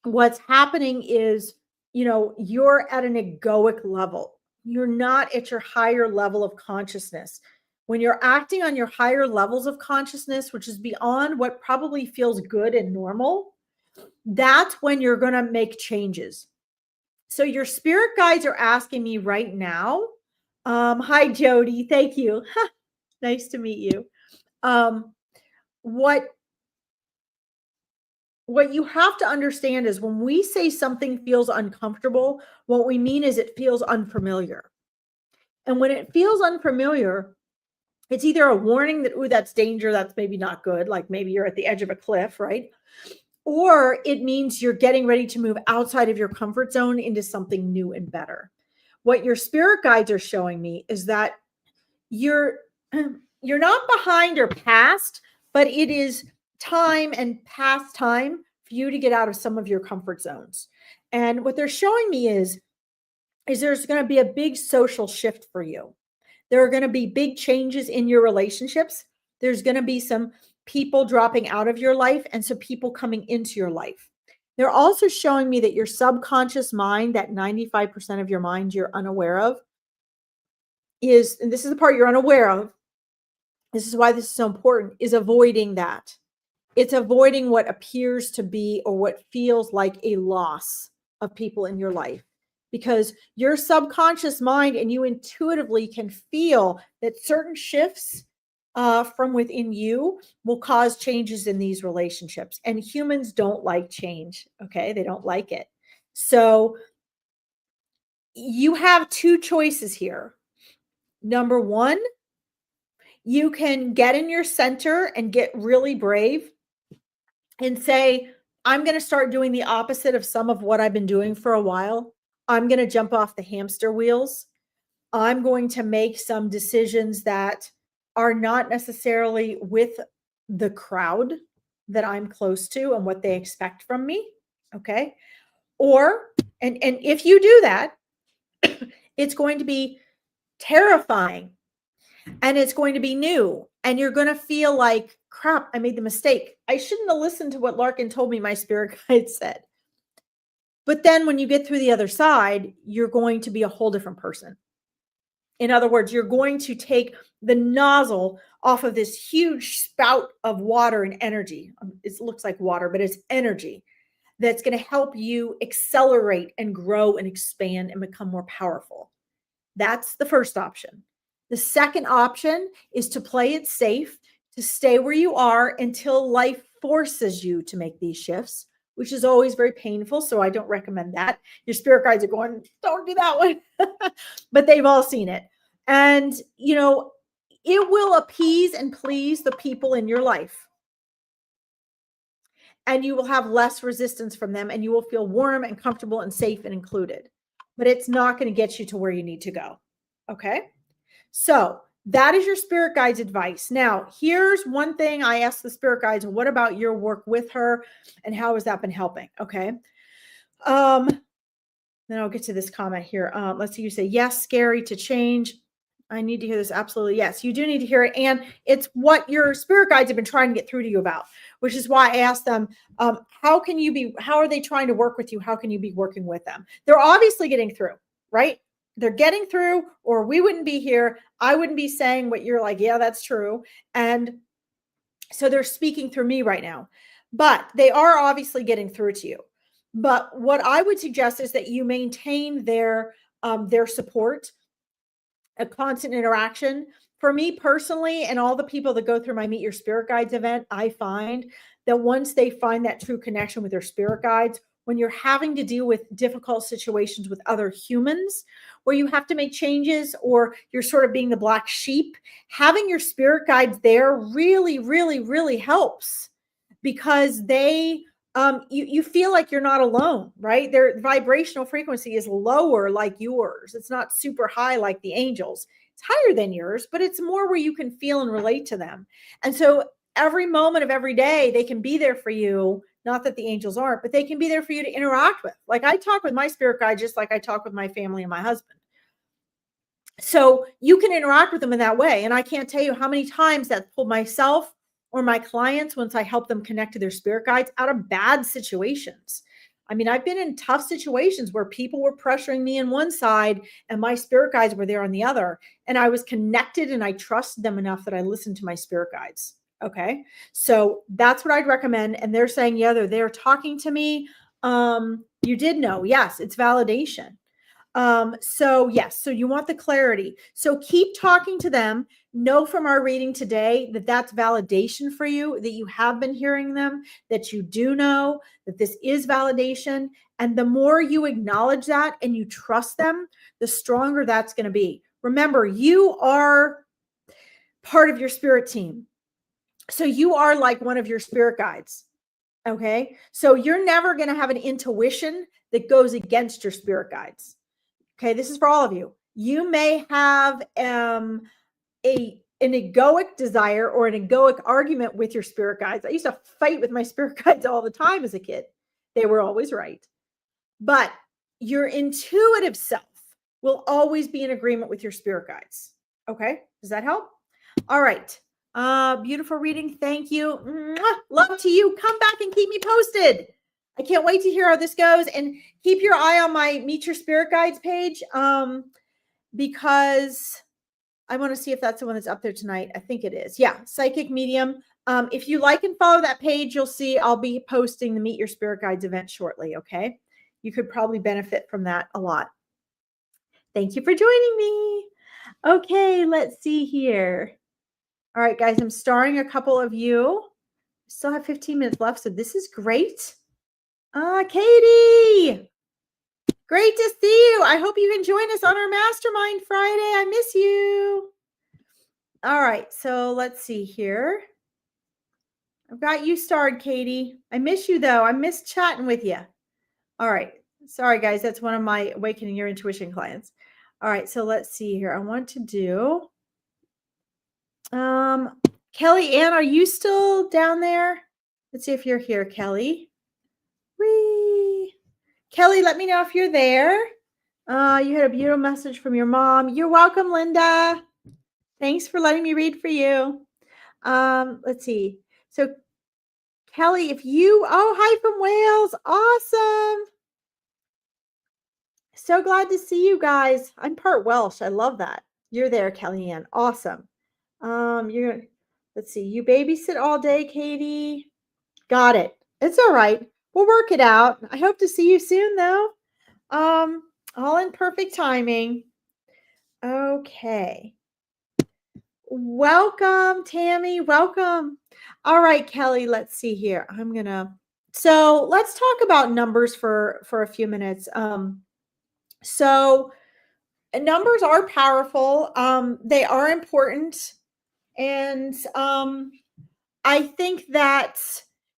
what's happening is, you're at an egoic level. You're not at your higher level of consciousness. When you're acting on your higher levels of consciousness, which is beyond what probably feels good and normal, that's when you're going to make changes. So your spirit guides are asking me right now. Hi, Jody. Thank you. Nice to meet you. What you have to understand is when we say something feels uncomfortable, what we mean is it feels unfamiliar. And when it feels unfamiliar, it's either a warning that, ooh, that's danger, that's maybe not good, like maybe you're at the edge of a cliff, right? Or it means you're getting ready to move outside of your comfort zone into something new and better. What your spirit guides are showing me is that you're not behind or past, but it is time and past time for you to get out of some of your comfort zones. And what they're showing me is there's going to be a big social shift for you. There are going to be big changes in your relationships. There's going to be some people dropping out of your life and some people coming into your life. They're also showing me that your subconscious mind, that 95% of your mind you're unaware of, is, and this is the part you're unaware of, this is why this is so important, is avoiding that. It's avoiding what appears to be or what feels like a loss of people in your life, because your subconscious mind and you intuitively can feel that certain shifts from within you will cause changes in these relationships. And humans don't like change. Okay. They don't like it. So you have two choices here. Number one, you can get in your center and get really brave and say, I'm going to start doing the opposite of some of what I've been doing for a while. I'm going to jump off the hamster wheels. I'm going to make some decisions that are not necessarily with the crowd that I'm close to and what they expect from me. Okay. Or, and if you do that, it's going to be terrifying and it's going to be new. And you're going to feel like, crap, I made the mistake. I shouldn't have listened to what Larkin told me my spirit guide said. But then when you get through the other side, you're going to be a whole different person. In other words, you're going to take the nozzle off of this huge spout of water and energy. It looks like water, but it's energy that's going to help you accelerate and grow and expand and become more powerful. That's the first option. The second option is to play it safe, to stay where you are until life forces you to make these shifts, which is always very painful. So I don't recommend that. Your spirit guides are going, don't do that one. But they've all seen it. And, it will appease and please the people in your life. And you will have less resistance from them and you will feel warm and comfortable and safe and included. But it's not going to get you to where you need to go. Okay. So that is your spirit guides advice. Now, here's one thing I asked the spirit guides. What about your work with her and how has that been helping? Okay. Then I'll get to this comment here. Let's see. You say, yes, scary to change. I need to hear this. Absolutely. Yes, you do need to hear it. And it's what your spirit guides have been trying to get through to you about, which is why I asked them, how are they trying to work with you? How can you be working with them? They're obviously getting through, right? They're getting through, or we wouldn't be here. I wouldn't be saying what you're like, yeah, that's true. And so they're speaking through me right now, but they are obviously getting through to you. But what I would suggest is that you maintain their support, a constant interaction. For me personally, and all the people that go through my Meet Your Spirit Guides event, I find that once they find that true connection with their spirit guides, when you're having to deal with difficult situations with other humans, where you have to make changes or you're sort of being the black sheep, having your spirit guides there really, really, really helps, because you feel like you're not alone, right? Their vibrational frequency is lower like yours. It's not super high like the angels. It's higher than yours, but it's more where you can feel and relate to them. And so every moment of every day, they can be there for you. Not that the angels aren't, but they can be there for you to interact with. Like I talk with my spirit guide, just like I talk with my family and my husband. So you can interact with them in that way. And I can't tell you how many times that pulled myself or my clients, once I help them connect to their spirit guides, out of bad situations. I mean, I've been in tough situations where people were pressuring me on one side and my spirit guides were there on the other. And I was connected and I trusted them enough that I listened to my spirit guides. Okay. So that's what I'd recommend. And they're saying, yeah, they're there talking to me. You did know. Yes, it's validation. So yes, so you want the clarity. So keep talking to them. Know from our reading today that that's validation for you, that you have been hearing them, that you do know that this is validation. And the more you acknowledge that and you trust them, the stronger that's going to be. Remember, you are part of your spirit team. So you are like one of your spirit guides. Okay. So you're never going to have an intuition that goes against your spirit guides. Okay, this is for all of you. You may have an egoic desire or an egoic argument with your spirit guides. I used to fight with my spirit guides all the time as a kid. They were always right. But your intuitive self will always be in agreement with your spirit guides. Okay, does that help? All right. Beautiful reading. Thank you. Mwah! Love to you. Come back and keep me posted. I can't wait to hear how this goes, and keep your eye on my Meet Your Spirit Guides page, because I want to see if that's the one that's up there tonight. I think it is. Yeah, Psychic Medium. If you like and follow that page, you'll see I'll be posting the Meet Your Spirit Guides event shortly, okay? You could probably benefit from that a lot. Thank you for joining me. Okay, let's see here. All right, guys, I'm starring a couple of you. We still have 15 minutes left, so this is great. Katie, great to see you. I hope you can join us on our Mastermind Friday. I miss you. All right, so let's see here. I've got you starred, Katie. I miss you, though. I miss chatting with you. All right. Sorry, guys. That's one of my Awakening Your Intuition clients. All right, so let's see here. I want to do Kelly Ann, are you still down there? Let's see if you're here, Kelly. Whee. Kelly, let me know if you're there. You had a beautiful message from your mom. You're welcome, Linda. Thanks for letting me read for you. Let's see. So Kelly, hi from Wales. Awesome. So glad to see you guys. I'm part Welsh. I love that. You're there, Kellyanne. Awesome. Let's see. You babysit all day, Katie. Got it. It's all right. We'll work it out. I hope to see you soon, though. All in perfect timing. Okay. Welcome, Tammy. Welcome. All right, Kelly, let's see here. So let's talk about numbers for a few minutes. So numbers are powerful. They are important. And I think that,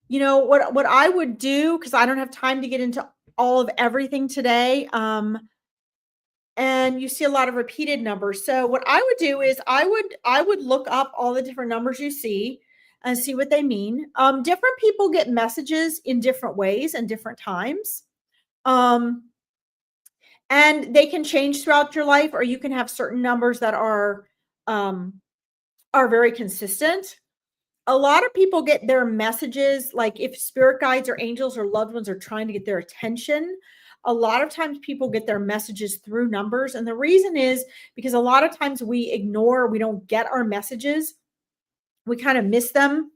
what I would do, because I don't have time to get into all of everything today. And you see a lot of repeated numbers. So what I would do is I would look up all the different numbers you see and see what they mean. Different people get messages in different ways and different times. And they can change throughout your life, or you can have certain numbers that are very consistent. A lot of people get their messages, like if spirit guides or angels or loved ones are trying to get their attention. A lot of times people get their messages through numbers. And the reason is because a lot of times we don't get our messages. We kind of miss them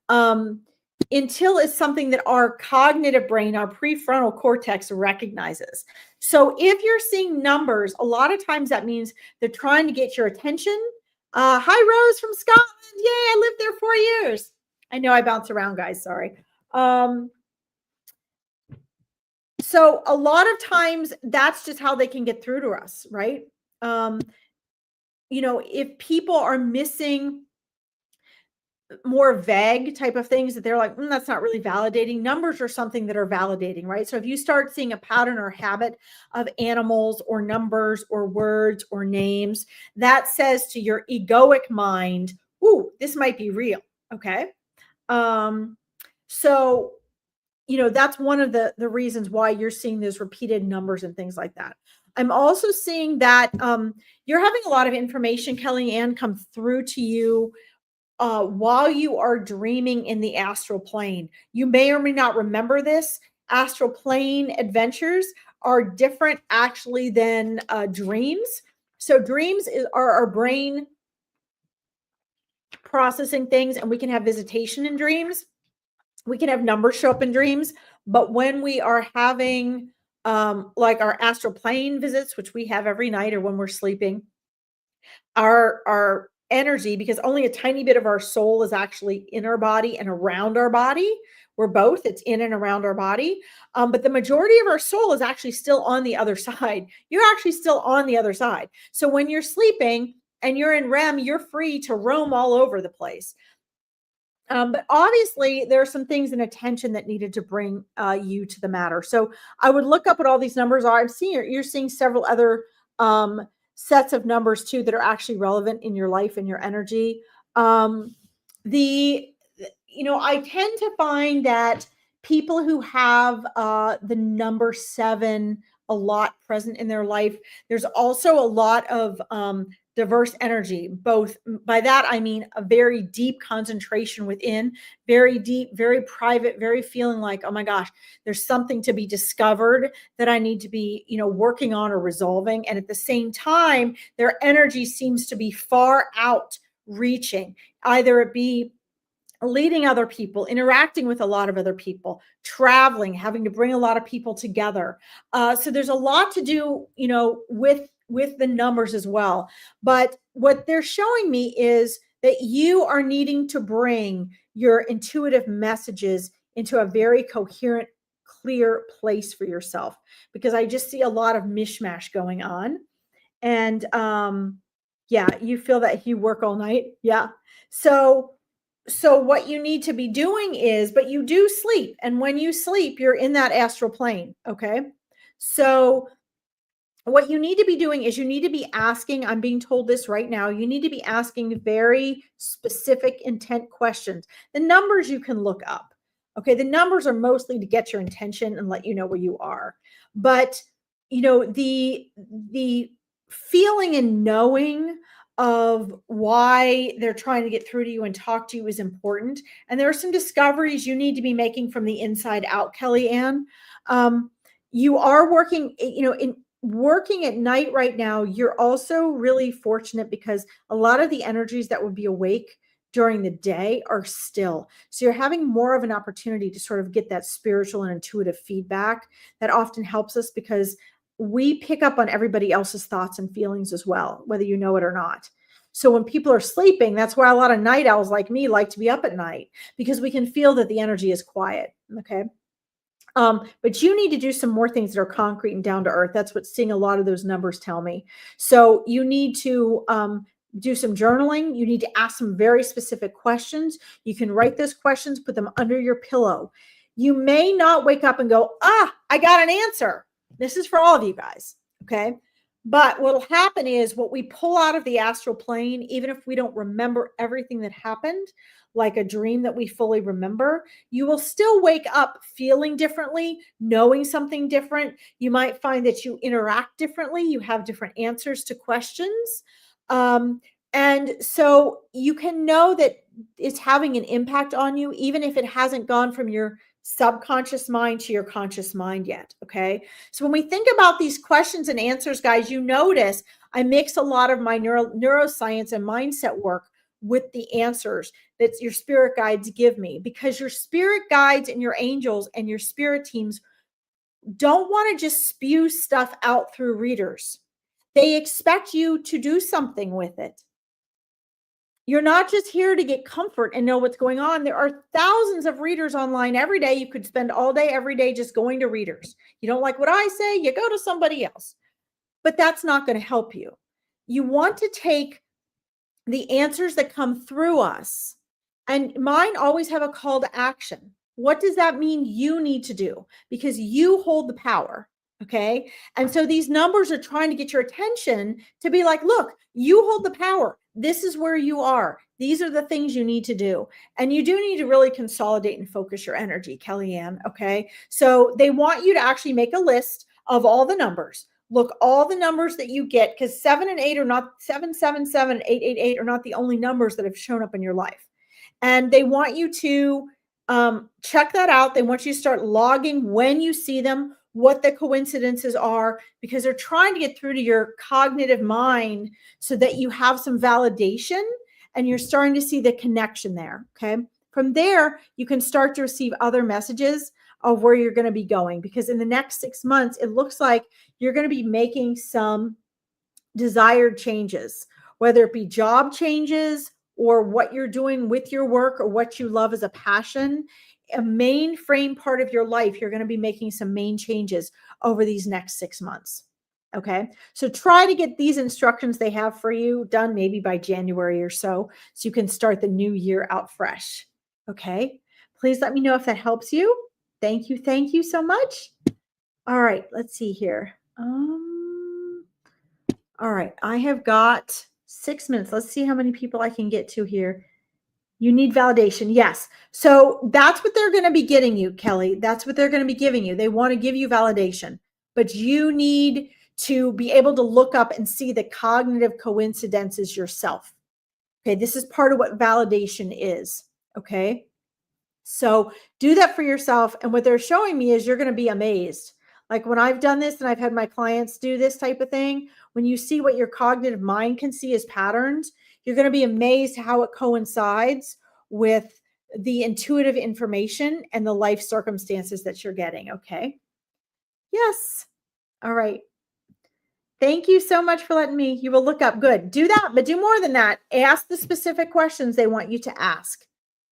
until it's something that our cognitive brain, our prefrontal cortex recognizes. So if you're seeing numbers, a lot of times that means they're trying to get your attention. Hi, Rose from Scotland. Yay, I lived there 4 years. I know I bounce around, guys. Sorry. So a lot of times that's just how they can get through to us, right? If people are missing more vague type of things that they're like, that's not really validating. Numbers are something that are validating, right? So if you start seeing a pattern or habit of animals or numbers or words or names, that says to your egoic mind, ooh, this might be real. Okay. So that's one of the reasons why you're seeing those repeated numbers and things like that. I'm also seeing that you're having a lot of information, Kelly Ann, come through to you while you are dreaming in the astral plane. You may or may not remember this. Astral plane adventures are different actually than dreams. So dreams are our brain processing things, and we can have visitation in dreams. We can have numbers show up in dreams. But when we are having like our astral plane visits, which we have every night or when we're sleeping, our energy, because only a tiny bit of our soul is actually in our body and around our body. We're both, it's in and around our body. But the majority of our soul is actually still on the other side. You're actually still on the other side. So when you're sleeping and you're in REM, you're free to roam all over the place. But obviously there are some things in attention that needed to bring you to the matter. So I would look up what all these numbers are. I'm seeing you're seeing several other sets of numbers too that are actually relevant in your life and your energy. I tend to find that people who have the number 7 a lot present in their life, there's also a lot of diverse energy. Both by that I mean a very deep concentration within, very deep, very private, very feeling like, oh my gosh, there's something to be discovered that I need to be, working on or resolving. And at the same time, their energy seems to be far out reaching, either it be leading other people, interacting with a lot of other people, traveling, having to bring a lot of people together. So there's a lot to do, with the numbers as well. But what they're showing me is that you are needing to bring your intuitive messages into a very coherent, clear place for yourself, because I just see a lot of mishmash going on. And you feel that you work all night. Yeah. So what you need to be doing is, but you do sleep. And when you sleep, you're in that astral plane. Okay. So what you need to be doing is you need to be asking, I'm being told this right now, you need to be asking very specific intent questions. The numbers you can look up. Okay, the numbers are mostly to get your intention and let you know where you are. But the feeling and knowing of why they're trying to get through to you and talk to you is important. And there are some discoveries you need to be making from the inside out, Kellyanne. You are working, in working at night right now. You're also really fortunate because a lot of the energies that would be awake during the day are still. So you're having more of an opportunity to sort of get that spiritual and intuitive feedback that often helps us because we pick up on everybody else's thoughts and feelings as well, whether you know it or not. So when people are sleeping, that's why a lot of night owls like me like to be up at night, because we can feel that the energy is quiet. Okay. But you need to do some more things that are concrete and down to earth. That's what seeing a lot of those numbers tell me. So you need to do some journaling. You need to ask some very specific questions. You can write those questions, put them under your pillow. You may not wake up and go, I got an answer. This is for all of you guys. Okay. But what will happen is what we pull out of the astral plane, even if we don't remember everything that happened, like a dream that we fully remember, you will still wake up feeling differently, knowing something different. You might find that you interact differently. You have different answers to questions. And so you can know that it's having an impact on you, even if it hasn't gone from your subconscious mind to your conscious mind yet. Okay. So when we think about these questions and answers, guys, you notice I mix a lot of my neuroscience and mindset work with the answers that your spirit guides give me, because your spirit guides and your angels and your spirit teams don't want to just spew stuff out through readers. They expect you to do something with it. You're not just here to get comfort and know what's going on. There are thousands of readers online every day. You could spend all day, every day just going to readers. You don't like what I say, you go to somebody else. But that's not going to help you. You want to take the answers that come through us, and mine always have a call to action. What does that mean you need to do? Because you hold the power. Okay. And so these numbers are trying to get your attention to be like, look, you hold the power. This is where you are. These are the things you need to do. And you do need to really consolidate and focus your energy, Kellyanne. Okay. So they want you to actually make a list of all the numbers. Look, all the numbers that you get, because 7 and 8 are not 777 and 888 are not the only numbers that have shown up in your life. And they want you to check that out. They want you to start logging when you see them, what the coincidences are, because they're trying to get through to your cognitive mind so that you have some validation and you're starting to see the connection there. Okay. From there, you can start to receive other messages of where you're going to be going, because in the next 6 months, it looks like you're going to be making some desired changes, whether it be job changes or what you're doing with your work or what you love as a passion, a mainframe part of your life. You're going to be making some main changes over these next 6 months. Okay. So try to get these instructions they have for you done maybe by January or so you can start the new year out fresh. Okay. Please let me know if that helps you. Thank you. Thank you so much. All right. Let's see here. All right. I have got 6 minutes. Let's see how many people I can get to here. You need validation. Yes. So that's what they're going to be getting you, Kelly. That's what they're going to be giving you. They want to give you validation, but you need to be able to look up and see the cognitive coincidences yourself. Okay. This is part of what validation is. Okay. So do that for yourself. And what they're showing me is you're going to be amazed. Like when I've done this and I've had my clients do this type of thing, when you see what your cognitive mind can see as patterns, you're going to be amazed how it coincides with the intuitive information and the life circumstances that you're getting. Okay. Yes. All right. Thank you so much for letting me. You will look up. Good. Do that, but do more than that. Ask the specific questions they want you to ask.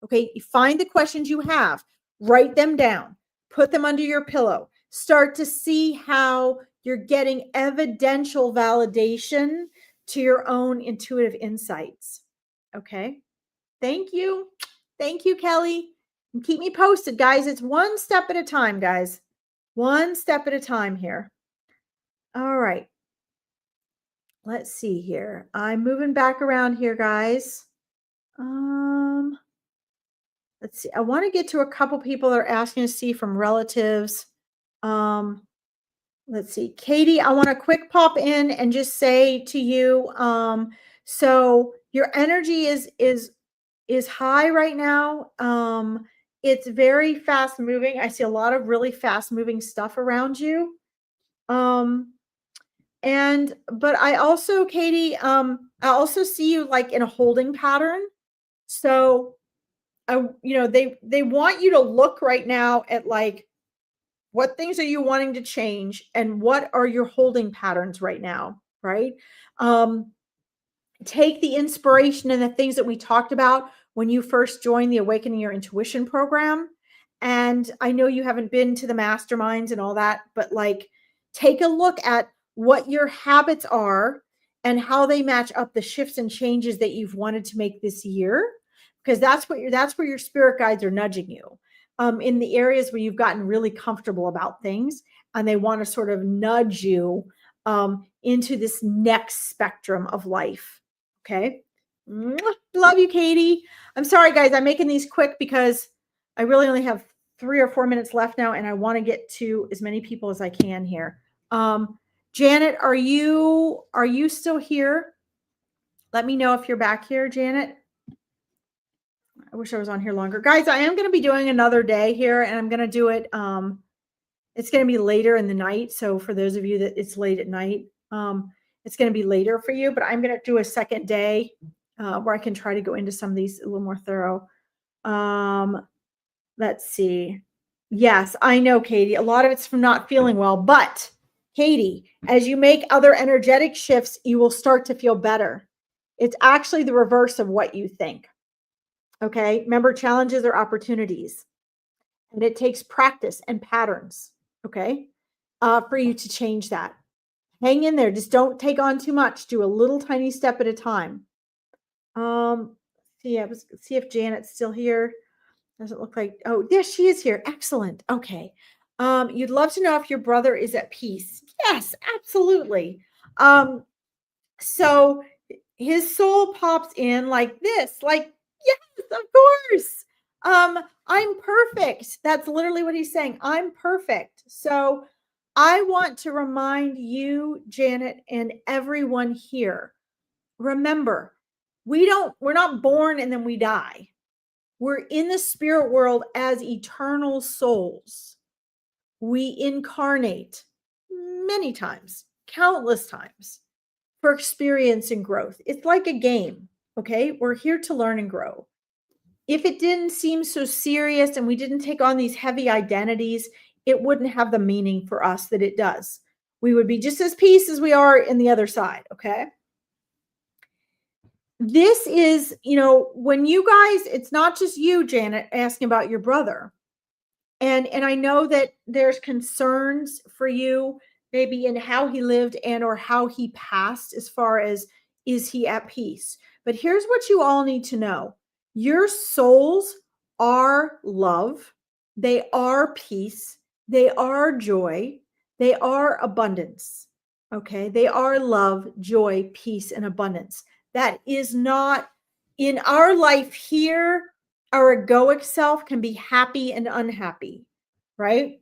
Okay. Find the questions you have, write them down, put them under your pillow, start to see how you're getting evidential validation to your own intuitive insights. Okay. Thank you. Thank you, Kelly. And keep me posted, guys. It's one step at a time, guys. One step at a time here. All right. let's see here. I'm moving back around here, guys. Let's see. I want to get to a couple people that are asking to see from relatives. Let's see. Katie, I want to quick pop in and just say to you, so your energy is high right now. It's very fast moving. I see a lot of really fast moving stuff around you. But I also, Katie, I also see you like in a holding pattern. So they want you to look right now at like, what things are you wanting to change and what are your holding patterns right now, right? Take the inspiration and the things that we talked about when you first joined the Awakening Your Intuition program. And I know you haven't been to the masterminds and all that, but like take a look at what your habits are and how they match up the shifts and changes that you've wanted to make this year, because that's where your spirit guides are nudging you, in the areas where you've gotten really comfortable about things and they want to sort of nudge you into this next spectrum of life. Okay. Love you, Katie. I'm sorry, guys. I'm making these quick because I really only have 3 or 4 minutes left now, and I want to get to as many people as I can here. Janet, are you still here? Let me know if you're back here, Janet. I wish I was on here longer. Guys, I am going to be doing another day here, and I'm going to do it. It's going to be later in the night. So for those of you that it's late at night, it's going to be later for you, but I'm going to do a second day where I can try to go into some of these a little more thorough. Let's see. Yes, I know, Katie. A lot of it's from not feeling well, but Katie, as you make other energetic shifts, you will start to feel better. It's actually the reverse of what you think. Okay. Remember, challenges are opportunities, and it takes practice and patterns. Okay. For you to change that. Hang in there. Just don't take on too much. Do a little tiny step at a time. See if Janet's still here. Doesn't look like, oh, yes, she is here. Excellent. Okay. You'd love to know if your brother is at peace. Yes, absolutely. So his soul pops in like this, like, yes, of course. I'm perfect. That's literally what he's saying. I'm perfect. So I want to remind you, Janet, and everyone here, remember, we're not born and then we die. We're in the spirit world as eternal souls. We incarnate many times, countless times, for experience and growth. It's like a game, okay? We're here to learn and grow. If it didn't seem so serious and we didn't take on these heavy identities, it wouldn't have the meaning for us that it does. We would be just as peace as we are in the other side, okay? This is, when you guys, it's not just you, Janet, asking about your brother. And I know that there's concerns for you, maybe in how he lived and or how he passed, as far as, is he at peace? But here's what you all need to know. Your souls are love. They are peace. They are joy. They are abundance. Okay. They are love, joy, peace, and abundance. That is not in our life here. Our egoic self can be happy and unhappy, right?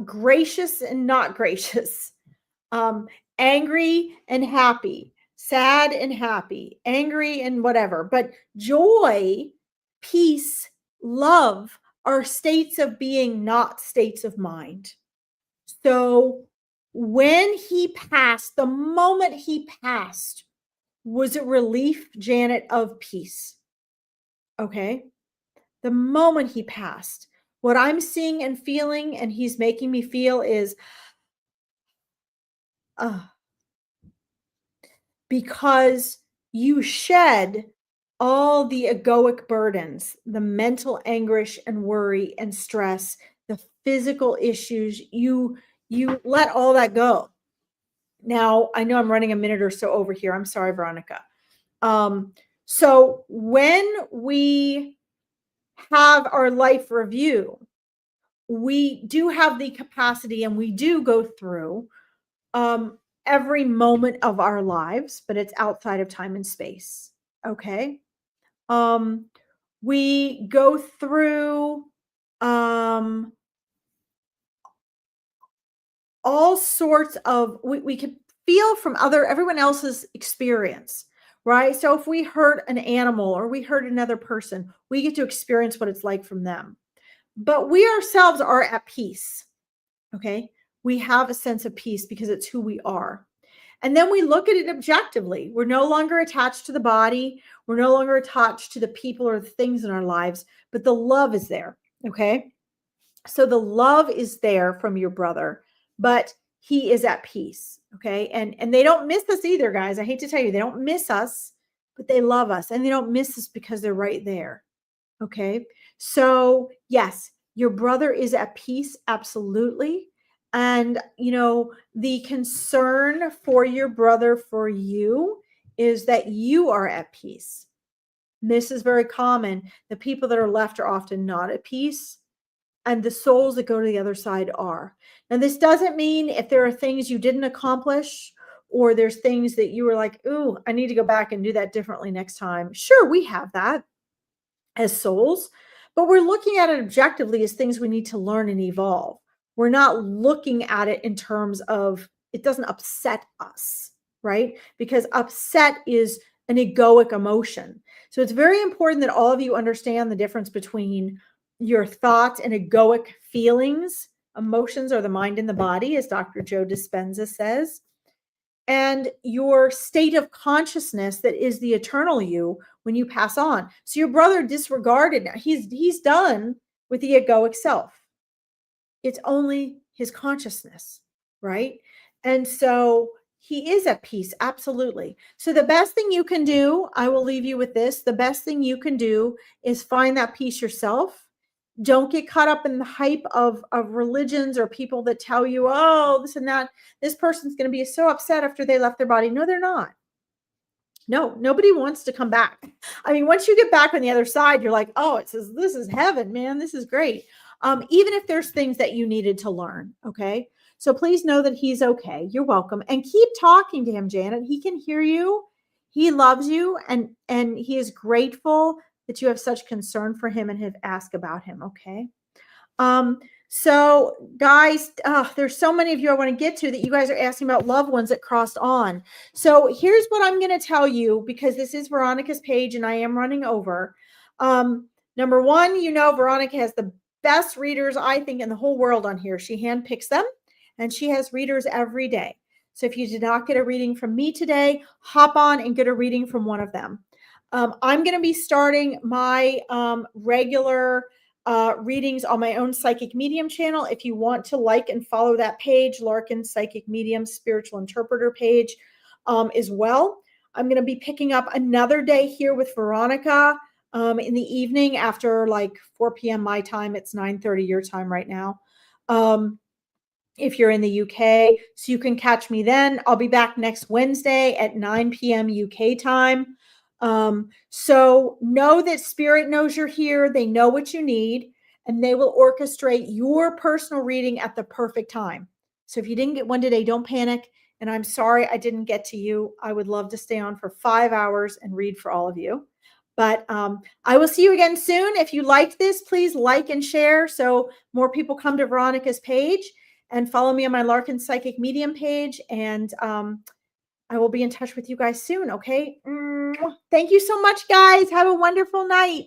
Gracious and not gracious, angry and happy, sad and happy, angry and whatever. But joy, peace, love are states of being, not states of mind. So when he passed, the moment he passed, was it relief, Janet, of peace? Okay. The moment he passed, what I'm seeing and feeling, and he's making me feel, is because you shed all the egoic burdens, the mental anguish and worry and stress, the physical issues, you let all that go. Now, I know I'm running a minute or so over here. I'm sorry, Veronica. So when we have our life review, we do have the capacity, and we do go through every moment of our lives, but it's outside of time and space. Okay. We go through all sorts of, we can feel from everyone else's experience, right? So if we hurt an animal or we hurt another person, we get to experience what it's like from them. But we ourselves are at peace. Okay. We have a sense of peace because it's who we are. And then we look at it objectively. We're no longer attached to the body. We're no longer attached to the people or the things in our lives, but the love is there. Okay. So the love is there from your brother, but he is at peace. Okay. And they don't miss us either, guys. I hate to tell you, they don't miss us, but they love us, and they don't miss us because they're right there. Okay. So yes, your brother is at peace. Absolutely. And, the concern for your brother, for you, is that you are at peace. And this is very common. The people that are left are often not at peace, and the souls that go to the other side are. Now, this doesn't mean if there are things you didn't accomplish, or there's things that you were like, ooh, I need to go back and do that differently next time. Sure, we have that as souls, but we're looking at it objectively as things we need to learn and evolve. We're not looking at it in terms of it doesn't upset us, right? Because upset is an egoic emotion. So it's very important that all of you understand the difference between your thoughts and egoic feelings. Emotions are the mind and the body, as Dr. Joe Dispenza says, and your state of consciousness that is the eternal you when you pass on. So your brother disregarded. He's done with the egoic self. It's only his consciousness, right? And so he is at peace. Absolutely. So the best thing you can do, I will leave you with this. The best thing you can do is find that peace yourself. Don't get caught up in the hype of religions or people that tell you, oh, this and that. This person's going to be so upset after they left their body. No, they're not. No, nobody wants to come back. I mean, once you get back on the other side, you're like, oh, this is heaven, man. This is great. Even if there's things that you needed to learn. Okay. So please know that he's okay. You're welcome. And keep talking to him, Janet. He can hear you. He loves you. And he is grateful that you have such concern for him and have asked about him. Okay. So guys, there's so many of you I want to get to that you guys are asking about loved ones that crossed on. So here's what I'm going to tell you, because this is Veronica's page and I am running over. Number one, Veronica has the best readers, I think, in the whole world on here. She handpicks them and she has readers every day. So if you did not get a reading from me today, hop on and get a reading from one of them. I'm going to be starting my regular readings on my own Psychic Medium channel. If you want to like and follow that page, Larkin Psychic Medium Spiritual Interpreter page as well. I'm going to be picking up another day here with Veronica in the evening after like 4 p.m. my time. It's 9:30 your time right now. If you're in the UK, so you can catch me then. I'll be back next Wednesday at 9 p.m. UK time. So know that Spirit knows you're here. They know what you need, and they will orchestrate your personal reading at the perfect time. So if you didn't get one today, don't panic. And I'm sorry I didn't get to you. I would love to stay on for 5 hours and read for all of you. But I will see you again soon. If you liked this, please like and share so more people come to Veronica's page, and follow me on my Larkin Psychic Medium page. And I will be in touch with you guys soon. Okay. Thank you so much, guys. Have a wonderful night.